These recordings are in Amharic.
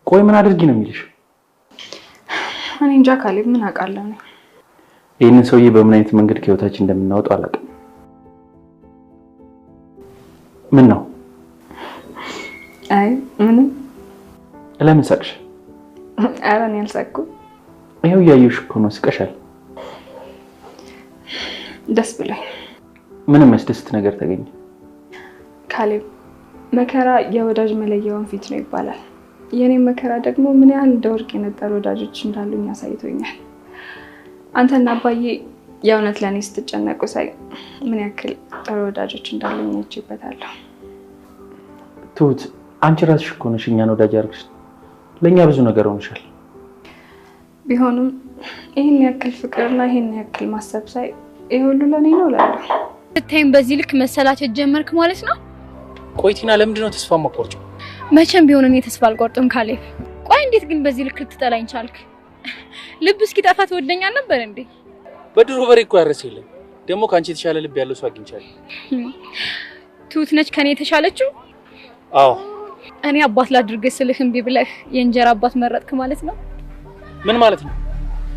ቆይ ምን አድርጊ ነው የሚልሽ? እኔ እንጃ ካሌብ፣ ምን አውቃለሁ ነው። ይህንን ሰውዬ በምን አይነት መንገድ ከህይወታችን እንደምናወጣው አላውቅም። ምን ነው? አይ ምንም። ለምን ሳቅሽ? ኧረ እኔ አልሳቅኩም። ይኸው እያየሁሽ እኮ ነው። ስቀሻል። ደስ ብሎኝ። ምንም ያስደስት ነገር ተገኘ? ካሌብ፣ መከራ የወዳጅ መለያውን ፊት ነው ይባላል። የኔም መከራ ደግሞ ምን ያህል እንደ ወርቅ የነጠሩ ወዳጆች እንዳሉኝ አሳይቶኛል። አንተና አባዬ የእውነት ለእኔ ስትጨነቁ ሳይ ምን ያክል ጥሩ ወዳጆች እንዳሉኝ አይቼበታለሁ። ትሁት፣ አንቺ ራስሽ እኮ ነሽ እኛን ወዳጅ አድርግሽ። ለእኛ ብዙ ነገር ሆነሻል። ቢሆንም ይህን ያክል ፍቅርና ይህን ያክል ማሰብ ሳይ ይህ ሁሉ ለእኔ ነው እላለሁ። ስታይም በዚህ ልክ መሰላቸት ጀመርክ ማለት ነው? ቆይ ቲና፣ ለምንድን ነው ተስፋ የማትቆርጪው? መቼም ቢሆን እኔ ተስፋ አልቆርጥም ካሌብ። ቆይ እንዴት ግን በዚህ ልክ ልትጠላኝ ቻልክ? ልብ እስኪጠፋ ትወደኛ ነበር እንዴ? በድሮ በሬ እኮ ያረሰ የለም። ደግሞ ከአንቺ የተሻለ ልብ ያለው ሰው አግኝቻለሁ። ትሁት ነች ከኔ የተሻለችው? አዎ። እኔ አባት ላድርግህ ስልህ እምቢ ብለህ የእንጀራ አባት መረጥክ ማለት ነው? ምን ማለት ነው?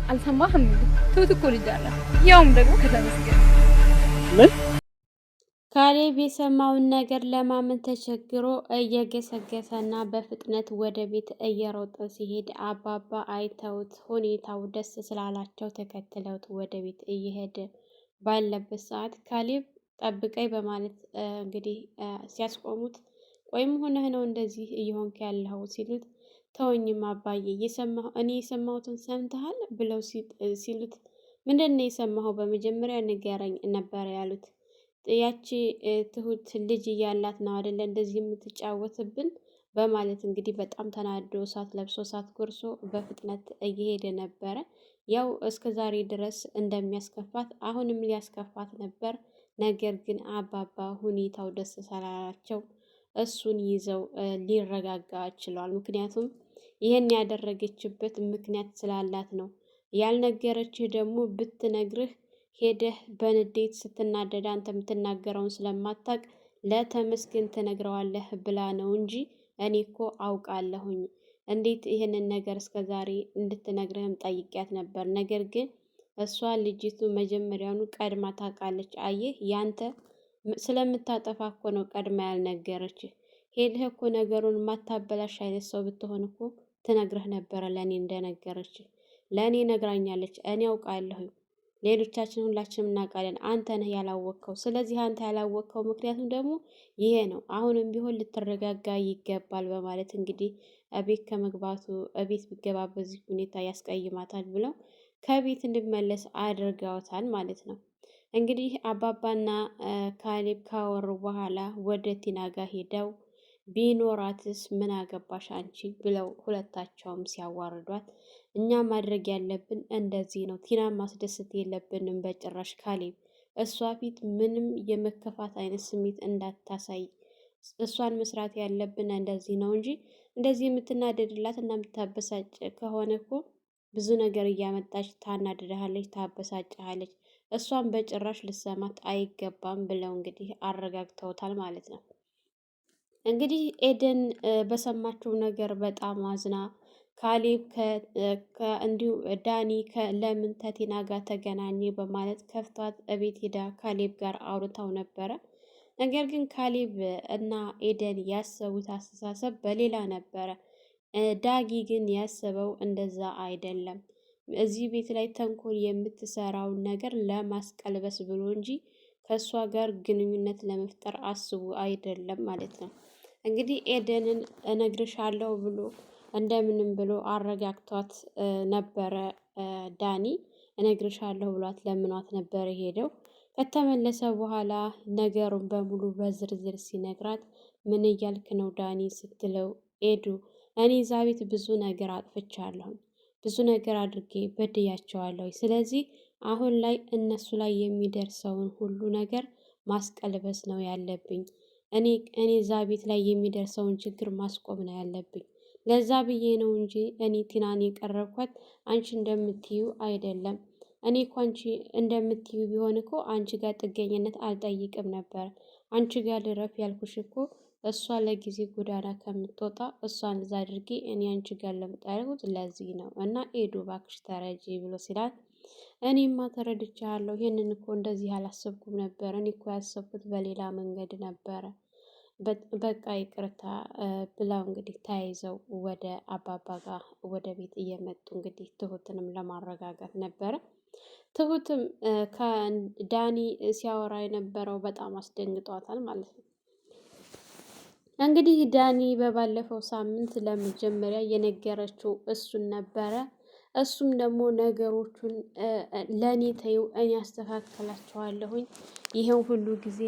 አልሰማህም እንዴ? ትሁት እኮ ልጅ አላት፣ ያውም ደግሞ ከተመስገን። ምን? ካሌብ የሰማውን ነገር ለማመን ተቸግሮ እየገሰገሰና በፍጥነት ወደ ቤት እየሮጠ ሲሄድ አባባ አይተውት ሁኔታው ደስ ስላላቸው ተከትለውት ወደ ቤት እየሄደ ባለበት ሰዓት ካሌብ ጠብቀኝ በማለት እንግዲህ ሲያስቆሙት፣ ወይም ሆነህ ነው እንደዚህ እየሆንክ ያለው ሲሉት፣ ተወኝም አባዬ እኔ የሰማሁትን ሰምተሃል ብለው ሲሉት፣ ምንድን ነው የሰማኸው? በመጀመሪያ ንገረኝ ነበር ያሉት። ያቺ ትሁት ልጅ እያላት ነው አይደለ እንደዚህ የምትጫወትብን በማለት እንግዲህ በጣም ተናዶ እሳት ለብሶ እሳት ጎርሶ በፍጥነት እየሄደ ነበረ። ያው እስከ ዛሬ ድረስ እንደሚያስከፋት አሁንም ሊያስከፋት ነበር። ነገር ግን አባባ ሁኔታው ደስ ስላላቸው እሱን ይዘው ሊረጋጋ ችሏል። ምክንያቱም ይህን ያደረገችበት ምክንያት ስላላት ነው። ያልነገረችህ ደግሞ ብትነግርህ ሄደህ በንዴት ስትናደድ አንተ የምትናገረውን ስለማታቅ ለተመስገን ትነግረዋለህ ብላ ነው እንጂ እኔ እኮ አውቃለሁኝ። እንዴት ይህንን ነገር እስከ ዛሬ እንድትነግርህም ጠይቂያት ነበር። ነገር ግን እሷ ልጅቱ መጀመሪያውኑ ቀድማ ታውቃለች። አየህ፣ ያንተ ስለምታጠፋ እኮ ነው ቀድማ ያልነገረችህ። ሄደህ እኮ ነገሩን ማታበላሽ አይነት ሰው ብትሆን እኮ ትነግርህ ነበረ። ለእኔ እንደነገረችህ ለእኔ ነግራኛለች። እኔ አውቃለሁኝ። ሌሎቻችን ሁላችንም እናውቃለን። አንተ ነህ ያላወቅከው። ስለዚህ አንተ ያላወቅከው ምክንያቱም ደግሞ ይሄ ነው። አሁንም ቢሆን ልትረጋጋ ይገባል በማለት እንግዲህ እቤት ከመግባቱ እቤት ቢገባ በዚህ ሁኔታ ያስቀይማታል ብለው ከቤት እንዲመለስ አድርገውታል ማለት ነው። እንግዲህ አባባና ካሌብ ካወሩ በኋላ ወደ ቲና ጋር ሄደው ቢኖራትስ ምን አገባሽ አንቺ ብለው ሁለታቸውም ሲያዋርዷት፣ እኛ ማድረግ ያለብን እንደዚህ ነው። ቲና ማስደሰት የለብንም በጭራሽ ካሌብ። እሷ ፊት ምንም የመከፋት አይነት ስሜት እንዳታሳይ። እሷን መስራት ያለብን እንደዚህ ነው እንጂ እንደዚህ የምትናደድላት እና የምታበሳጭ ከሆነ እኮ ብዙ ነገር እያመጣች ታናድድሃለች፣ ታበሳጭሃለች። እሷን በጭራሽ ልሰማት አይገባም ብለው እንግዲህ አረጋግተውታል ማለት ነው። እንግዲህ ኤደን በሰማችው ነገር በጣም አዝና ካሌብ እንዲሁ ዳኒ ለምን ተቲና ጋር ተገናኘ በማለት ከፍቷት እቤት ሄዳ ካሌብ ጋር አውርታው ነበረ። ነገር ግን ካሌብ እና ኤደን ያሰቡት አስተሳሰብ በሌላ ነበረ። ዳጊ ግን ያሰበው እንደዛ አይደለም። እዚህ ቤት ላይ ተንኮል የምትሰራውን ነገር ለማስቀልበስ ብሎ እንጂ ከእሷ ጋር ግንኙነት ለመፍጠር አስቡ አይደለም ማለት ነው። እንግዲህ ኤደንን እነግርሻለሁ ብሎ እንደምንም ብሎ አረጋግቷት ነበረ። ዳኒ እነግርሻለሁ ብሏት ለምኗት ነበረ ሄደው። ከተመለሰ በኋላ ነገሩን በሙሉ በዝርዝር ሲነግራት ምን እያልክ ነው ዳኒ ስትለው፣ ኤዱ እኔ እዛ ቤት ብዙ ነገር አጥፍቻለሁ፣ ብዙ ነገር አድርጌ በድያቸዋለሁ። ስለዚህ አሁን ላይ እነሱ ላይ የሚደርሰውን ሁሉ ነገር ማስቀልበስ ነው ያለብኝ። እኔ እዛ ቤት ላይ የሚደርሰውን ችግር ማስቆም ነው ያለብኝ። ለዛ ብዬ ነው እንጂ እኔ ቲናን የቀረብኳት አንቺ እንደምትዩ አይደለም። እኔ እኮ አንቺ እንደምትዩ ቢሆን እኮ አንቺ ጋር ጥገኝነት አልጠይቅም ነበር። አንቺ ጋር ልረፍ ያልኩሽ እኮ እሷ ለጊዜ ጎዳና ከምትወጣ እሷን እዛ አድርጌ እኔ አንቺ ጋር ለምጣልኩት ለዚህ ነው እና ኤዱ እባክሽ ተረጂ ብሎ ሲላት እኔማ ተረድቻለሁ። ይሄንን እኮ እንደዚህ አላሰብኩም ነበር። እኔ እኮ ያሰብኩት በሌላ መንገድ ነበረ። በቃ ይቅርታ ብላው እንግዲህ ተያይዘው ወደ አባባ ጋር ወደ ቤት እየመጡ እንግዲህ ትሁትንም ለማረጋጋት ነበረ። ትሁትም ከዳኒ ሲያወራ የነበረው በጣም አስደንግጧታል ማለት ነው። እንግዲህ ዳኒ በባለፈው ሳምንት ለመጀመሪያ የነገረችው እሱን ነበረ። እሱም ደግሞ ነገሮቹን ለእኔ ተይው እኔ አስተካክላቸዋለሁኝ፣ ይሄን ሁሉ ጊዜ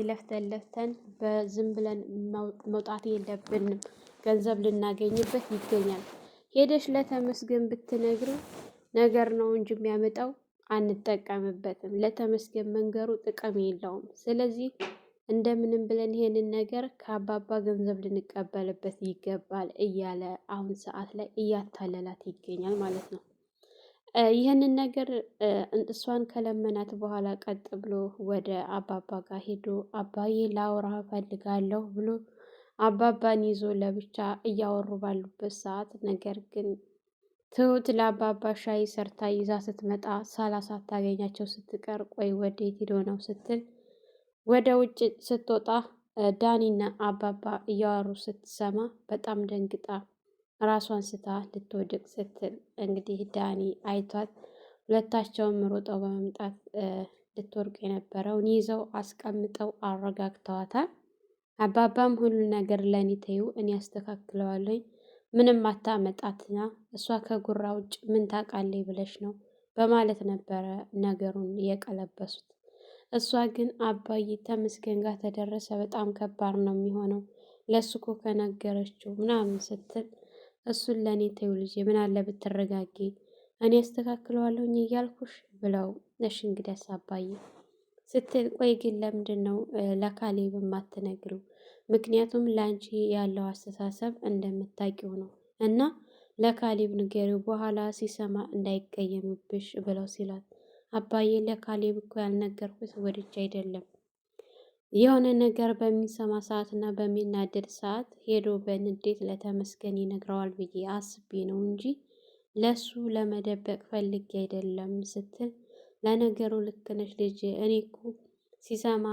ለፍተን በዝም ብለን መውጣት የለብንም፣ ገንዘብ ልናገኝበት ይገኛል። ሄደሽ ለተመስገን ብትነግሪው ነገር ነው እንጂ የሚያመጣው አንጠቀምበትም። ለተመስገን መንገሩ ጥቅም የለውም። ስለዚህ እንደምንም ብለን ይሄንን ነገር ከአባባ ገንዘብ ልንቀበልበት ይገባል እያለ አሁን ሰዓት ላይ እያታለላት ይገኛል ማለት ነው። ይህንን ነገር እሷን ከለመናት በኋላ ቀጥ ብሎ ወደ አባባ ጋር ሄዶ አባዬ ላውራ ፈልጋለሁ ብሎ አባባን ይዞ ለብቻ እያወሩ ባሉበት ሰዓት ነገር ግን ትሁት ለአባባ ሻይ ሰርታ ይዛ ስትመጣ ሳታገኛቸው ስትቀር ቆይ ወዴት ሄዶ ነው ስትል ወደ ውጭ ስትወጣ ዳኒና አባባ እያወሩ ስትሰማ በጣም ደንግጣ ራሷን ስታ ልትወድቅ ስትል እንግዲህ ዳኒ አይቷት ሁለታቸውም ሮጠው በመምጣት ልትወርቅ የነበረውን ይዘው አስቀምጠው አረጋግተዋታል። አባባም ሁሉ ነገር ለእኔ ተይው እኔ ያስተካክለዋለኝ፣ ምንም አታመጣትና እሷ ከጉራ ውጭ ምን ታውቃለች ብለሽ ነው በማለት ነበረ ነገሩን የቀለበሱት። እሷ ግን አባዬ ተመስገን ጋር ተደረሰ በጣም ከባድ ነው የሚሆነው ለሱ እኮ ከነገረችው ምናምን ስትል እሱን ለእኔ ተይው ልጄ ምን አለ ብትረጋጊ እኔ አስተካክለዋለሁኝ እያልኩሽ ብለው እሺ እንግዲያስ አባዬ ስትል ቆይ ግን ለምንድን ነው ለካሌብ የማትነግሪው? ምክንያቱም ለአንቺ ያለው አስተሳሰብ እንደምታውቂው ነው እና ለካሌብ ንገሪው በኋላ ሲሰማ እንዳይቀየምብሽ ብለው ሲላት አባዬ ለካሌብ እኮ ያልነገርኩት ወድጄ አይደለም የሆነ ነገር በሚሰማ ሰዓት እና በሚናደድ ሰዓት ሄዶ በንዴት ለተመስገን ይነግረዋል ብዬ አስቤ ነው እንጂ ለሱ ለመደበቅ ፈልጌ አይደለም ስትል ለነገሩ ልክ ነሽ ልጄ እኔ እኮ ሲሰማ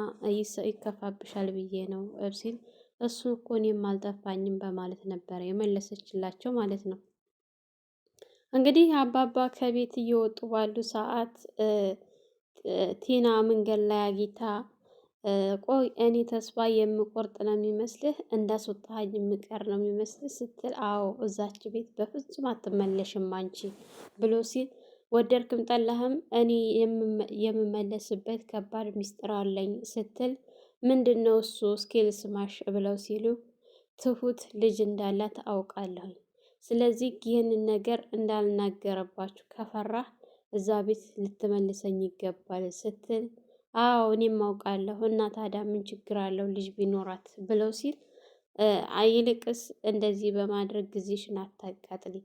ይከፋብሻል ብዬ ነው ሲል እሱ እኮ እኔም አልጠፋኝም በማለት ነበረ የመለሰችላቸው ማለት ነው። እንግዲህ አባባ ከቤት እየወጡ ባሉ ሰዓት ቲና መንገድ ላይ አግኝታ ቆይ እኔ ተስፋ የምቆርጥ ነው የሚመስልህ እንዳስወጣኸኝ የምቀር ነው የሚመስልህ ስትል አዎ እዛች ቤት በፍጹም አትመለሽም አንቺ ብሎ ሲል ወደድክም ጠላህም እኔ የምመለስበት ከባድ ሚስጥር አለኝ ስትል ምንድን ነው እሱ እስኪ ልስማሽ ብለው ሲሉ ትሁት ልጅ እንዳላት አውቃለሁኝ ስለዚህ ይህንን ነገር እንዳልናገረባችሁ ከፈራህ እዛ ቤት ልትመልሰኝ ይገባል ስትል አዎ እኔም አውቃለሁ እና ታዲያ ምን ችግር አለው ልጅ ቢኖራት ብለው ሲል ይልቅስ እንደዚህ በማድረግ ጊዜሽን አታቃጥሊ፣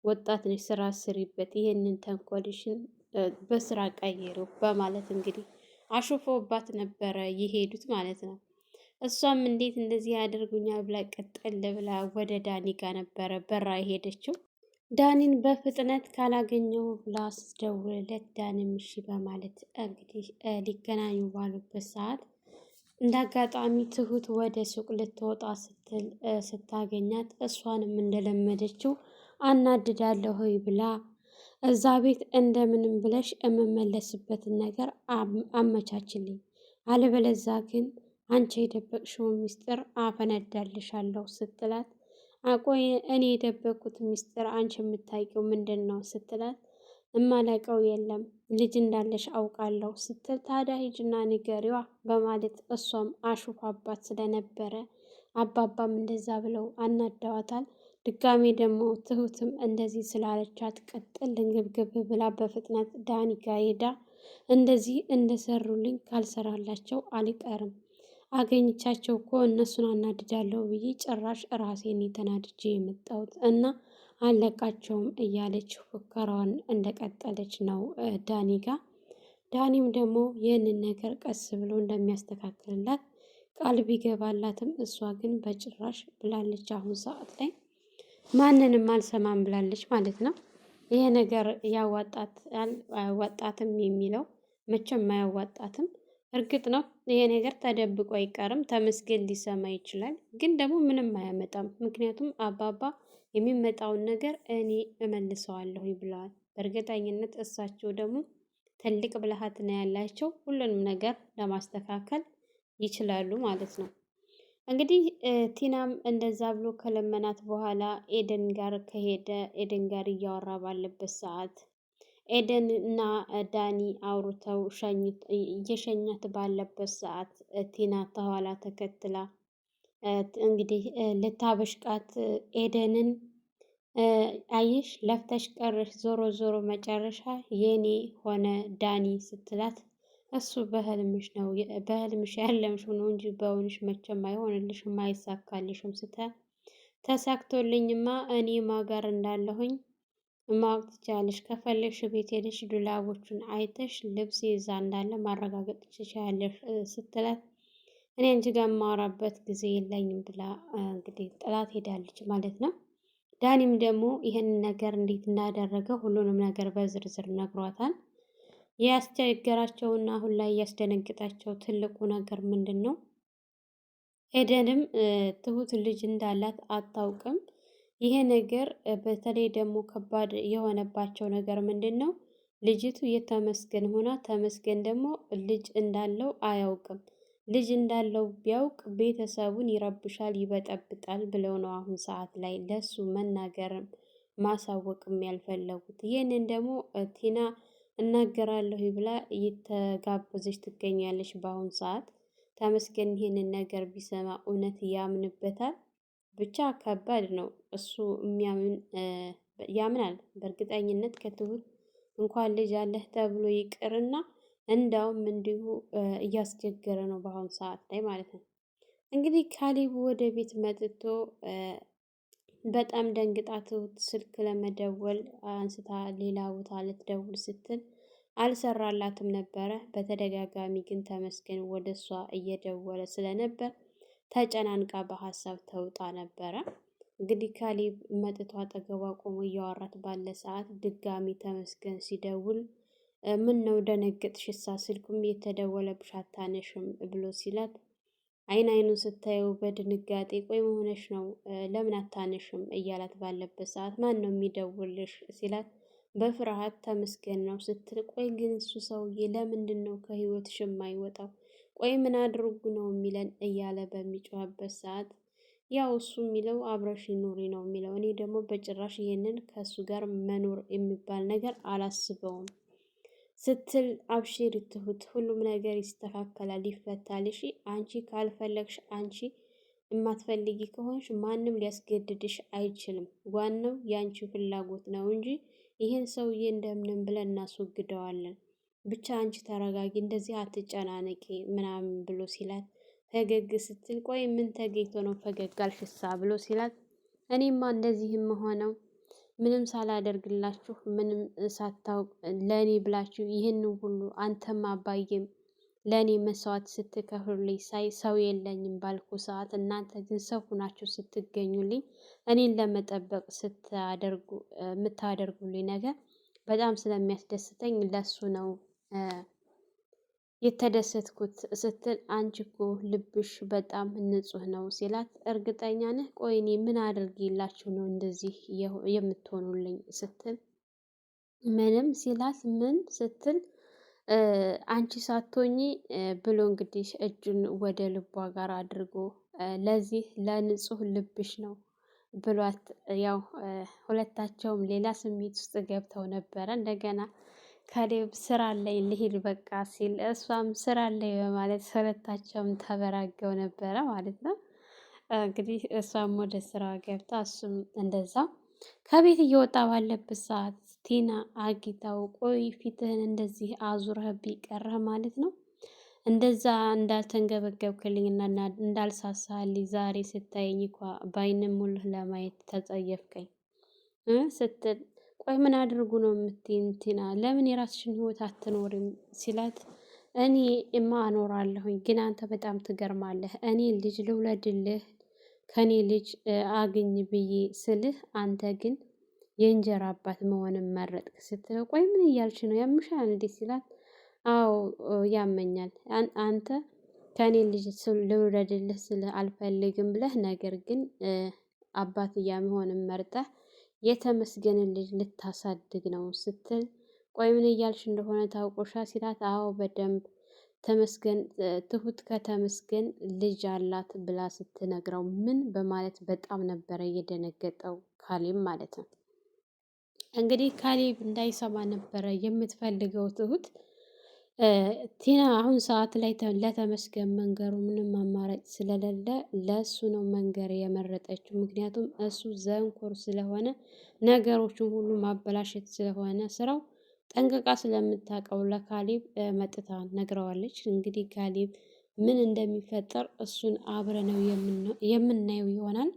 ወጣት ነሽ፣ ስራ ስሪበት፣ ይህንን ተንኮልሽን በስራ ቀይሩ በማለት እንግዲህ አሹፎባት ነበረ የሄዱት ማለት ነው። እሷም እንዴት እንደዚህ ያደርጉኛል ብላ ቀጠል ብላ ወደ ዳኒ ጋር ነበረ በራ የሄደችው። ዳኒን በፍጥነት ካላገኘው ብላ ስትደውልለት ዳኒም እሺ በማለት እንግዲህ ሊገናኙ ባሉበት ሰዓት እንደ አጋጣሚ ትሁት ወደ ሱቅ ልትወጣ ስትል ስታገኛት እሷንም እንደለመደችው አናድዳለሁ ብላ እዛ ቤት እንደምንም ብለሽ የምመለስበትን ነገር አመቻችልኝ፣ አለበለዛ ግን አንቺ የደበቅሽውን ሚስጥር አፈነዳልሻለሁ ስትላት አቆይ እኔ የደበቅኩት ሚስጥር አንቺ የምታውቂው ምንድን ነው ስትላት እማላውቀው የለም ልጅ እንዳለሽ አውቃለሁ ስትል ታዲያ ሂጂና ንገሪዋ በማለት እሷም አሹፋባት ስለነበረ አባባም እንደዛ ብለው አናደዋታል። ድጋሜ ደግሞ ትሁትም እንደዚህ ስላለቻት ቀጥል ልንግብግብ ብላ በፍጥነት ዳኒ ጋ ሄዳ እንደዚህ እንደሰሩልኝ ካልሰራላቸው አልቀርም አገኝቻቸው እኮ እነሱን አናድዳለሁ ብዬ ጭራሽ ራሴን ተናድጄ የመጣሁት እና አለቃቸውም እያለች ፉከራዋን እንደቀጠለች ነው ዳኒ ጋ። ዳኒም ደግሞ ይህንን ነገር ቀስ ብሎ እንደሚያስተካክልላት ቃል ቢገባላትም እሷ ግን በጭራሽ ብላለች። አሁን ሰዓት ላይ ማንንም አልሰማም ብላለች ማለት ነው። ይሄ ነገር ያዋጣታል አያዋጣትም የሚለው መቼም አያዋጣትም። እርግጥ ነው ይሄ ነገር ተደብቆ አይቀርም። ተመስገን ሊሰማ ይችላል፣ ግን ደግሞ ምንም አያመጣም። ምክንያቱም አባባ የሚመጣውን ነገር እኔ እመልሰዋለሁ ብለዋል። በእርግጠኝነት እሳቸው ደግሞ ትልቅ ብልሃት ነው ያላቸው። ሁሉንም ነገር ለማስተካከል ይችላሉ ማለት ነው። እንግዲህ ቲናም እንደዛ ብሎ ከለመናት በኋላ ኤደን ጋር ከሄደ ኤደን ጋር እያወራ ባለበት ሰዓት ኤደን እና ዳኒ አውርተው እየሸኛት ባለበት ሰዓት ቲና ተኋላ ተከትላ እንግዲህ ልታበሽቃት ኤደንን አየሽ ለፍተሽ ቀረሽ፣ ዞሮ ዞሮ መጨረሻ የኔ ሆነ ዳኒ ስትላት እሱ በህልምሽ ያለምሽው ነው እንጂ በእውንሽ መቼም አይሆንልሽም አይሳካልሽም። ተሳክቶልኝማ እኔ ማጋር እንዳለሁኝ ማወቅ ትችያለሽ። ከፈለግሽ ቤት ሄደሽ ዱላቦቹን አይተሽ ልብስ ይዛ እንዳለ ማረጋገጥ ትችያለሽ ስትላት እኔ አንቺ ጋር የማወራበት ጊዜ የለኝም ብላ እንግዲህ ጥላት ሄዳለች ማለት ነው። ዳኒም ደግሞ ይህንን ነገር እንዴት እንዳደረገ ሁሉንም ነገር በዝርዝር ነግሯታል። ያስቸገራቸውና አሁን ላይ ያስደነግጣቸው ትልቁ ነገር ምንድን ነው? ኤደንም ትሁት ልጅ እንዳላት አታውቅም። ይሄ ነገር በተለይ ደግሞ ከባድ የሆነባቸው ነገር ምንድን ነው? ልጅቱ የተመስገን ሆና ተመስገን ደግሞ ልጅ እንዳለው አያውቅም። ልጅ እንዳለው ቢያውቅ ቤተሰቡን ይረብሻል፣ ይበጠብጣል ብለው ነው አሁን ሰዓት ላይ ለሱ መናገርም ማሳወቅም ያልፈለጉት። ይህንን ደግሞ ቲና እናገራለሁ ብላ እየተጋበዘች ትገኛለች። በአሁን ሰዓት ተመስገን ይህንን ነገር ቢሰማ እውነት ያምንበታል? ብቻ ከባድ ነው። እሱ ያምናል በእርግጠኝነት ከትሁት እንኳን ልጅ አለህ ተብሎ ይቅርና እንዳውም እንዲሁ እያስቸገረ ነው በአሁኑ ሰዓት ላይ ማለት ነው። እንግዲህ ካሌብ ወደ ቤት መጥቶ በጣም ደንግጣ ትሁት ስልክ ለመደወል አንስታ ሌላ ቦታ ልትደውል ስትል አልሰራላትም ነበረ። በተደጋጋሚ ግን ተመስገን ወደ እሷ እየደወለ ስለነበር ተጨናንቃ በሀሳብ ተውጣ ነበረ። እንግዲህ ካሌብ መጥቶ አጠገቧ ቆሞ እያወራት ባለ ሰዓት ድጋሚ ተመስገን ሲደውል ምን ነው ደነገጥሽሳ? ስልኩም የተደወለብሽ አታነሽም ብሎ ሲላት አይኑን ስታየው በድንጋጤ ቆይ መሆነሽ ነው ለምን አታነሽም እያላት ባለበት ሰዓት ማን ነው የሚደውልሽ ሲላት በፍርሃት ተመስገን ነው ስትል ቆይ ግን እሱ ሰውዬ ለምንድን ነው ከህይወትሽ የማይወጣው? ቆይ ምን አድርጉ ነው የሚለን እያለ በሚጮህበት ሰዓት ያው እሱ የሚለው አብረሽ ኑሪ ነው የሚለው። እኔ ደግሞ በጭራሽ ይሄንን ከእሱ ጋር መኖር የሚባል ነገር አላስበውም ስትል አብሽሪ ትሁት፣ ሁሉም ነገር ይስተካከላል፣ ይፈታል። እሺ አንቺ ካልፈለግሽ፣ አንቺ የማትፈልጊ ከሆንሽ ማንም ሊያስገድድሽ አይችልም። ዋናው የአንቺ ፍላጎት ነው እንጂ ይህን ሰውዬ እንደምንም ብለን እናስወግደዋለን። ብቻ አንቺ ተረጋጊ፣ እንደዚህ አትጨናነቂ ምናምን ብሎ ሲላት ፈገግ ስትል ቆይ ምን ተገኝቶ ነው ፈገግ አልሽሳ ብሎ ሲላት እኔማ እንደዚህም ሆነው ምንም ሳላደርግላችሁ ምንም ሳታውቅ ለእኔ ብላችሁ ይህን ሁሉ አንተም አባዬም ለእኔ መስዋዕት ስትከፍሉልኝ ሳይ ሰው የለኝም ባልኩ ሰዓት እናንተ ግን ሰው ሁናችሁ ስትገኙልኝ እኔን ለመጠበቅ የምታደርጉልኝ ነገር በጣም ስለሚያስደስተኝ ለሱ ነው የተደሰትኩት ስትል አንቺ እኮ ልብሽ በጣም ንጹህ ነው ሲላት እርግጠኛ ነህ? ቆይ እኔ ምን አድርጌላችሁ ነው እንደዚህ የምትሆኑልኝ ስትል ምንም ሲላት ምን ስትል አንቺ ሳትሆኚ ብሎ እንግዲህ እጁን ወደ ልቧ ጋር አድርጎ ለዚህ ለንጹህ ልብሽ ነው ብሏት ያው ሁለታቸውም ሌላ ስሜት ውስጥ ገብተው ነበረ። እንደገና ካሌብ ስራ ላይ ልሂድ በቃ ሲል እሷም ስራ ላይ በማለት ሁለታቸውም ተበራገው ነበረ ማለት ነው። እንግዲህ እሷም ወደ ስራ ገብታ እሱም እንደዛ ከቤት እየወጣ ባለበት ሰዓት ቲና አጊታው ቆይ ፊትህን እንደዚህ አዙረህብኝ ቀረህ ማለት ነው? እንደዛ እንዳልተንገበገብክልኝና እንዳልሳሳልኝ ዛሬ ስታየኝ እንኳ በዓይን ሙሉህ ለማየት ተጸየፍከኝ ስትል ቆይ ምን አድርጉ ነው የምትይኝ ቲና? ለምን የራስሽን ህይወት አትኖሪም ሲላት እኔ እማ አኖራለሁኝ፣ ግን አንተ በጣም ትገርማለህ። እኔ ልጅ ልውለድልህ ከኔ ልጅ አግኝ ብዬ ስልህ አንተ ግን የእንጀራ አባት መሆንን መረጥክ ስትለው፣ ቆይ ምን እያልሽ ነው? ያምሻል እንዴ ሲላት፣ አዎ ያመኛል። አንተ ከኔ ልጅ ልውለድልህ ስልህ አልፈልግም ብለህ ነገር ግን አባትያ መሆንን መርጠህ የተመስገንን ልጅ ልታሳድግ ነው ስትል፣ ቆይ ምን እያልሽ እንደሆነ ታውቆሻ ሲላት፣ አዎ በደንብ ተመስገን ትሁት ከተመስገን ልጅ አላት ብላ ስትነግረው ምን በማለት በጣም ነበረ የደነገጠው ካሌብ ማለት ነው። እንግዲህ ካሌብ እንዳይሰማ ነበረ የምትፈልገው ትሁት። ቲና አሁን ሰዓት ላይ ለተመስገን መንገሩ ምንም አማራጭ ስለሌለ ለእሱ ነው መንገር የመረጠችው። ምክንያቱም እሱ ዘንኮር ስለሆነ ነገሮችን ሁሉ ማበላሸት ስለሆነ ስራው ጠንቅቃ ስለምታውቀው ለካሌብ መጥታ ነግረዋለች። እንግዲህ ካሌብ ምን እንደሚፈጠር እሱን አብረ ነው የምናየው ይሆናል።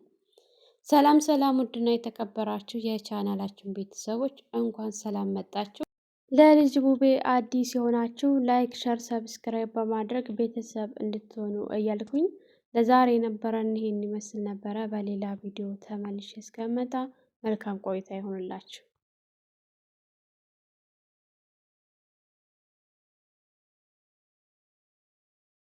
ሰላም ሰላም! ውድና የተከበራችሁ የቻናላችን ቤተሰቦች እንኳን ሰላም መጣችሁ። ለልጅ ቡቤ አዲስ የሆናችሁ ላይክ፣ ሸር፣ ሰብስክራይብ በማድረግ ቤተሰብ እንድትሆኑ እያልኩኝ ለዛሬ የነበረን ይሄን ይመስል ነበረ። በሌላ ቪዲዮ ተመልሼ እስከመጣ መልካም ቆይታ ይሆንላችሁ።